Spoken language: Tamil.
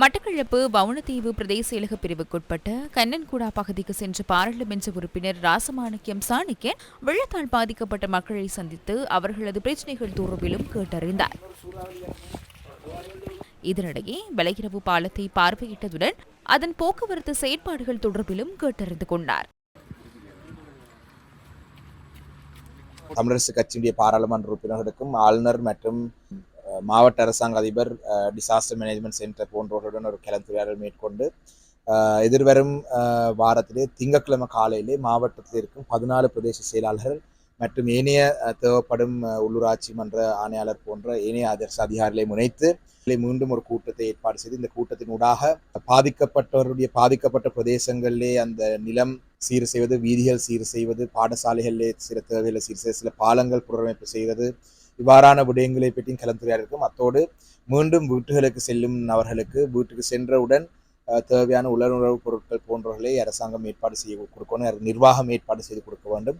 மட்டக்களப்பு வவுணதீவு பிரதேச செயலக பிரிவுக்குட்பட்ட கண்ணன்குடா பகுதிக்கு சென்ற பாராளுமன்ற உறுப்பினர் ராசமாணிக்கம் சாணக்கியன் வெள்ளத்தால் பாதிக்கப்பட்ட மக்களை சந்தித்து அவர்களது பிரச்சினைகள் தொடர்பிலும் கேட்டறிந்தார். இதனிடையே வெலையிரவு பாலத்தை பார்வையிட்டதுடன் அதன் போக்குவரத்து செயற்பாடுகள் தொடர்பிலும் கேட்டறிந்து கொண்டார். தமிழரசு கட்சியுடைய பாராளுமன்ற உறுப்பினர்களுக்கும் ஆளுநர் மற்றும் மாவட்ட அரசாங்க அதிபர் டிசாஸ்டர் மேனேஜ்மெண்ட் சென்டர் போன்றவர்களுடன் ஒரு கலந்துரையாடல் மேற்கொண்டு எதிர்வரும் வாரத்திலே திங்கட்கிழமை காலையிலே மாவட்டத்தில் இருக்கும் 14 பிரதேச செயலாளர்கள் மற்றும் ஏனைய தேவைப்படும் உள்ளூராட்சி மன்ற ஆணையாளர் போன்ற ஏனைய அதிகாரிகளை முனைத்து மீண்டும் ஒரு கூட்டத்தை ஏற்பாடு செய்து இந்த கூட்டத்தினூடாக பாதிக்கப்பட்ட பிரதேசங்களிலே அந்த நிலம் சீர் செய்வது, வீதிகள் சீர் செய்வது, பாடசாலைகளிலே சில தேவைகளை சீர் செய்வது, சில பாலங்கள் புனரமைப்பு செய்வது, இவ்வாறான விடயங்களை பற்றியும் கலந்துரையாடிருக்கும். அத்தோடு மீண்டும் வீட்டுகளுக்கு செல்லும் நபர்களுக்கு வீட்டுக்கு சென்றவுடன் தேவையான உலர்வுணர்வு பொருட்கள் போன்றவர்களை அரசாங்கம் ஏற்பாடு செய்ய கொடுக்கணும், நிர்வாகம் ஏற்பாடு செய்து கொடுக்க வேண்டும்.